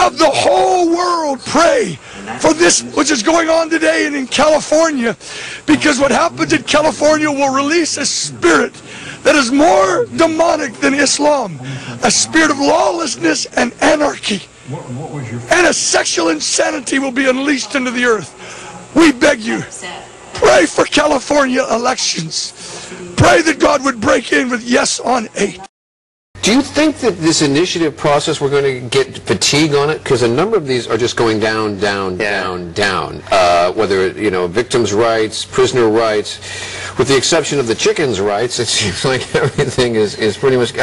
Have the whole world pray for this which is going on today and in California, because what happens in California will release a spirit that is more demonic than Islam, a spirit of lawlessness and anarchy, and a sexual insanity will be unleashed into the earth. We beg you, pray for California elections. Pray that God would break in with yes on 8. Do you think that this initiative process, we're going to get fatigue on it? Because a number of these are just going down, down, down. Whether, you know, victims' rights, prisoner rights, with the exception of the chickens' rights, it seems like everything is pretty much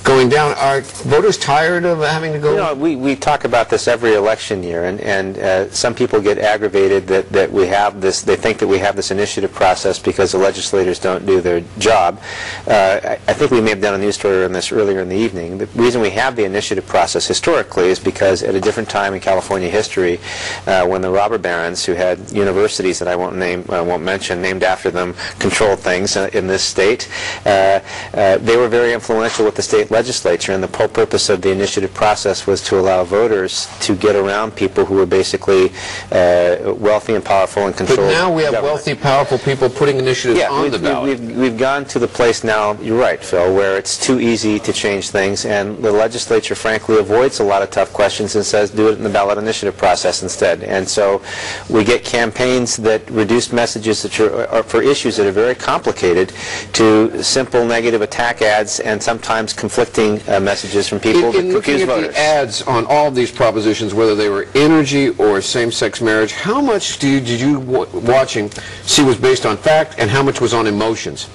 going down. Are voters tired of having to go? You know, we talk about this every election year, and some people get aggravated that we have this. They think that we have this initiative process because the legislators don't do their job. I think we may have done a news story on this earlier in the evening. The reason we have the initiative process historically is because at a different time in California history, when the robber barons, who had universities that I won't mention, named after them, controlled things in this state, they were very influential with the state legislature, and the whole purpose of the initiative process was to allow voters to get around people who were basically wealthy and powerful and controlled. But now we have wealthy, powerful people putting initiatives on the ballot. We've gone to the place now, you're right, Phil, where it's too easy to change things, and the legislature frankly avoids a lot of tough questions and says do it in the ballot initiative process instead. And so we get campaigns that reduce messages that are for issues that are very complicated to simple negative attack ads and sometimes conflicting messages from people that confuse voters. Looking at the ads on all of these propositions, whether they were energy or same-sex marriage, how much did you watching see was based on fact and how much was on emotions?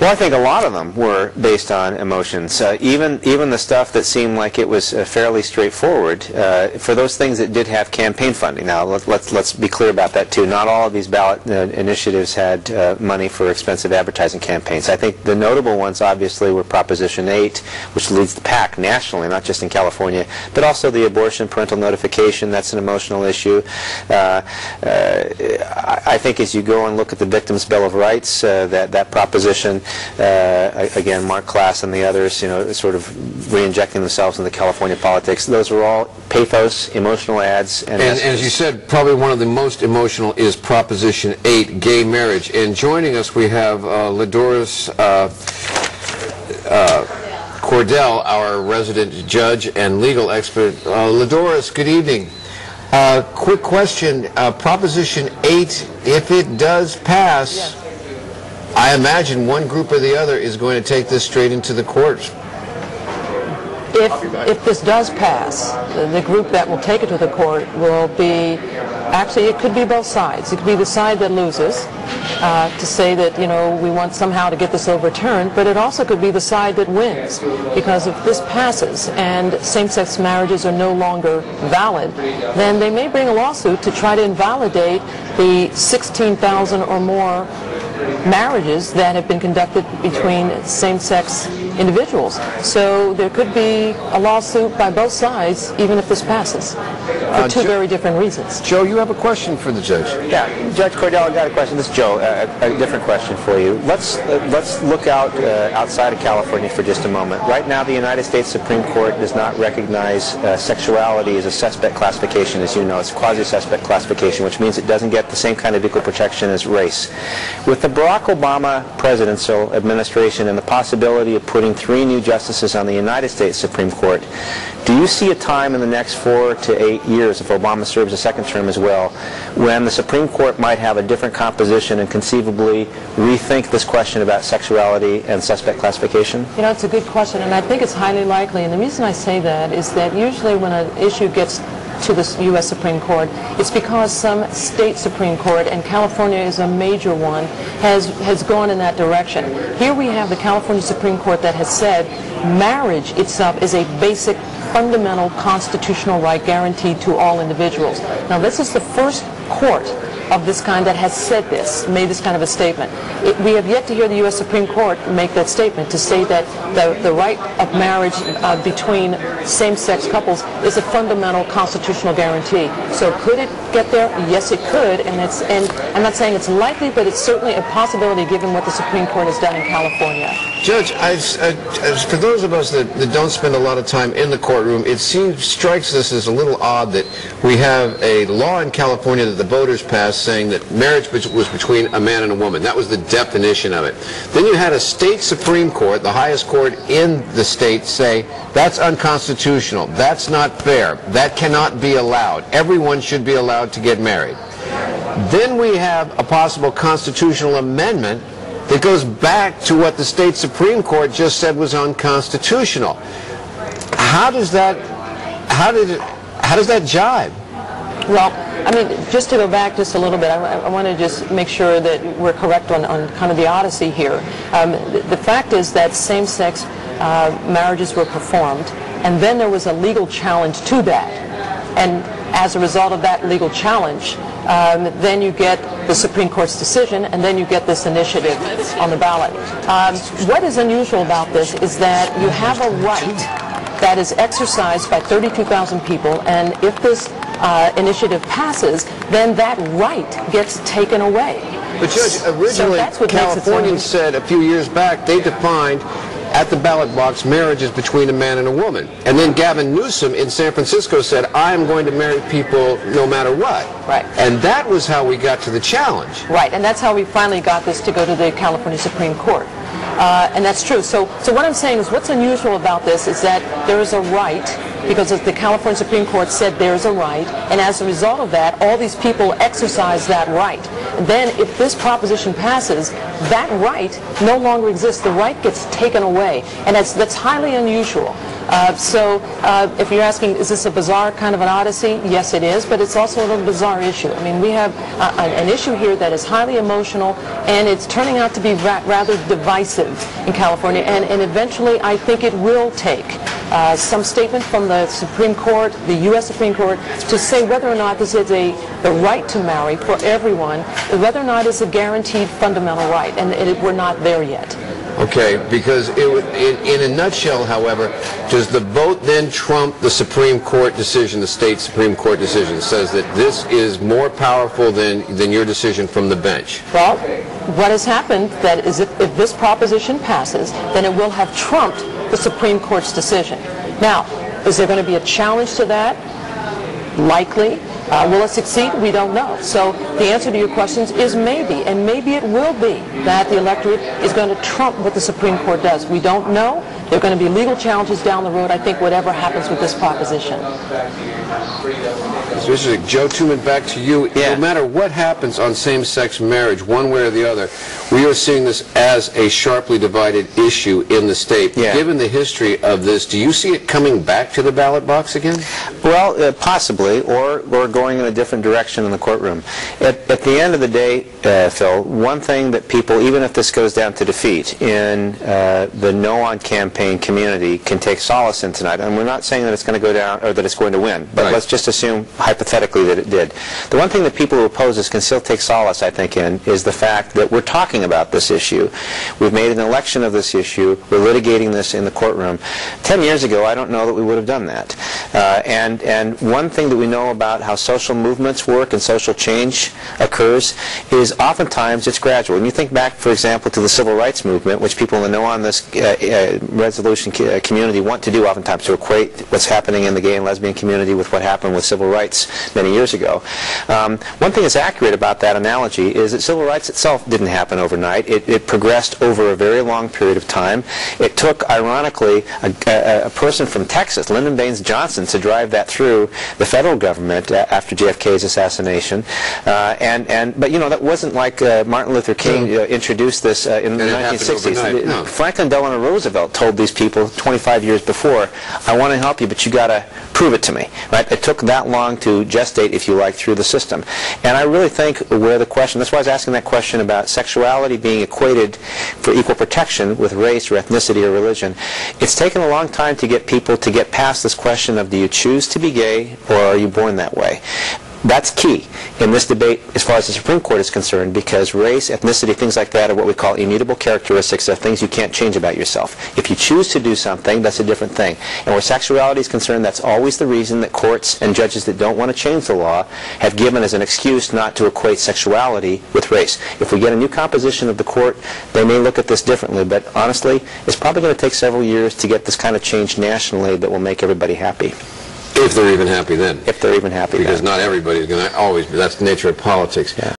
Well, I think a lot of them were based on emotions. Even the stuff that seemed like it was fairly straightforward, for those things that did have campaign funding. Now, let's be clear about that too. Not all of these ballot initiatives had money for expensive advertising campaigns. I think the notable ones, obviously, were Proposition 8, which leads the pack nationally, not just in California, but also the abortion parental notification. That's an emotional issue. I think as you go and look at the Victims' Bill of Rights, that proposition. Again, Mark Klass and the others, you know, sort of re-injecting themselves into California politics. Those are all pathos, emotional ads. And as you said, probably one of the most emotional is Proposition 8, gay marriage. And joining us, we have Ladoris Cordell, our resident judge and legal expert. Ladoris, good evening. Quick question. Proposition 8, if it does pass, yes, I imagine one group or the other is going to take this straight into the courts. If this does pass, the group that will take it to the court will be, actually it could be both sides. It could be the side that loses to say that, you know, we want somehow to get this overturned, but it also could be the side that wins, because if this passes and same-sex marriages are no longer valid, then they may bring a lawsuit to try to invalidate the 16,000 or more marriages that have been conducted between same-sex individuals. So there could be a lawsuit by both sides, even if this passes, for two very different reasons. Joe, you have a question for the judge. Yeah, Judge Cordell, I got a question. This is Joe. A different question for you. Let's look outside of California for just a moment. Right now, the United States Supreme Court does not recognize sexuality as a suspect classification, as you know. It's a quasi-suspect classification, which means it doesn't get the same kind of equal protection as race. With the Barack Obama presidential administration and the possibility of putting 3 new justices on the United States Supreme Court, do you see a time in the next 4 to 8 years, if Obama serves a second term as well, when the Supreme Court might have a different composition and conceivably rethink this question about sexuality and suspect classification? You know, it's a good question, and I think it's highly likely. And the reason I say that is that usually when an issue gets to the U.S. Supreme Court, it's because some state Supreme Court, and California is a major one, has gone in that direction. Here we have the California Supreme Court that has said marriage itself is a basic, fundamental constitutional right guaranteed to all individuals. Now, this is the first court of this kind that has said this, made this kind of a statement. We have yet to hear the U.S. Supreme Court make that statement to say that the right of marriage between same-sex couples is a fundamental constitutional guarantee. So could it get there? Yes, it could, and I'm not saying it's likely, but it's certainly a possibility given what the Supreme Court has done in California. Judge, for those of us that don't spend a lot of time in the courtroom, it strikes us as a little odd that we have a law in California that the voters passed saying that marriage was between a man and a woman. That was the definition of it. Then you had a state Supreme Court, the highest court in the state, say that's unconstitutional, that's not fair, that cannot be allowed. Everyone should be allowed to get married. Then we have a possible constitutional amendment that goes back to what the state Supreme Court just said was unconstitutional. How does that jibe? Well, I mean, just to go back just a little bit, I want to just make sure that we're correct on kind of the odyssey here. The fact is that same-sex marriages were performed, and then there was a legal challenge to that. And as a result of that legal challenge, then you get the Supreme Court's decision, and then you get this initiative on the ballot. What is unusual about this is that you have a right that is exercised by 32,000 people, and if this initiative passes, then that right gets taken away. But Judge, originally Californians said a few years back they defined at the ballot box marriages between a man and a woman. And then Gavin Newsom in San Francisco said, I'm going to marry people no matter what. Right. And that was how we got to the challenge. Right, and that's how we finally got this to go to the California Supreme Court. And that's true. So what I'm saying is what's unusual about this is that there is a right, because the California Supreme Court said there's a right, and as a result of that, all these people exercise that right. And then if this proposition passes, that right no longer exists. The right gets taken away, and that's highly unusual. So if you're asking, is this a bizarre kind of an odyssey? Yes, it is, but it's also a little bizarre issue. I mean, we have an issue here that is highly emotional, and it's turning out to be rather divisive in California, and eventually I think it will take some statement from the Supreme Court, the U.S. Supreme Court, to say whether or not this is the right to marry for everyone, whether or not it's a guaranteed fundamental right, and we're not there yet. Okay, because in a nutshell, however, does the vote then trump the Supreme Court decision, the state Supreme Court decision, says that this is more powerful than your decision from the bench? Well, what has happened that is if this proposition passes, then it will have trumped the Supreme Court's decision. Now, is there going to be a challenge to that? Likely. Will it succeed? We don't know. So the answer to your questions is maybe, and maybe it will be that the electorate is going to trump what the Supreme Court does. We don't know. There are going to be legal challenges down the road, I think, whatever happens with this proposition. Mr. Joe Tuman, back to you. Yeah. No matter what happens on same-sex marriage, one way or the other, we are seeing this as a sharply divided issue in the state. Yeah. Given the history of this, do you see it coming back to the ballot box again? Well, possibly, or going in a different direction in the courtroom. At the end of the day, Phil, one thing that people, even if this goes down to defeat, in the No on campaign community can take solace in tonight, and we're not saying that it's going to go down, or that it's going to win, but let's just assume hypothetically that it did. The one thing that people who oppose this can still take solace, I think, in is the fact that we're talking about this issue. We've made an election of this issue. We're litigating this in the courtroom. 10 years ago, I don't know that we would have done that. And one thing that we know about how social movements work and social change occurs is oftentimes it's gradual. When you think back, for example, to the civil rights movement, which people in the No on this resolution community want to do oftentimes, to equate what's happening in the gay and lesbian community with what happened with civil rights many years ago. One thing that's accurate about that analogy is that civil rights itself didn't happen overnight. It progressed over a very long period of time. It took, ironically, a person from Texas, Lyndon Baines Johnson, to drive that through the federal government after JFK's assassination. But you know, that wasn't like Martin Luther King introduced this in the 1960s. No. Franklin Delano Roosevelt told these people 25 years before, I want to help you, but you got to prove it to me. Right? It took that long to gestate, if you like, through the system. And I really think where the question, that's why I was asking that question about sexuality being equated for equal protection with race or ethnicity or religion. It's taken a long time to get people to get past this question of, do you choose to be gay or are you born that way? That's key in this debate as far as the Supreme Court is concerned, because race, ethnicity, things like that are what we call immutable characteristics of things you can't change about yourself. If you choose to do something, that's a different thing. And where sexuality is concerned, that's always the reason that courts and judges that don't want to change the law have given as an excuse not to equate sexuality with race. If we get a new composition of the court, they may look at this differently, but honestly, it's probably going to take several years to get this kind of change nationally that will make everybody happy. If they're even happy then. If they're even happy Because then. not everybody is going to always be. That's the nature of politics. Yeah.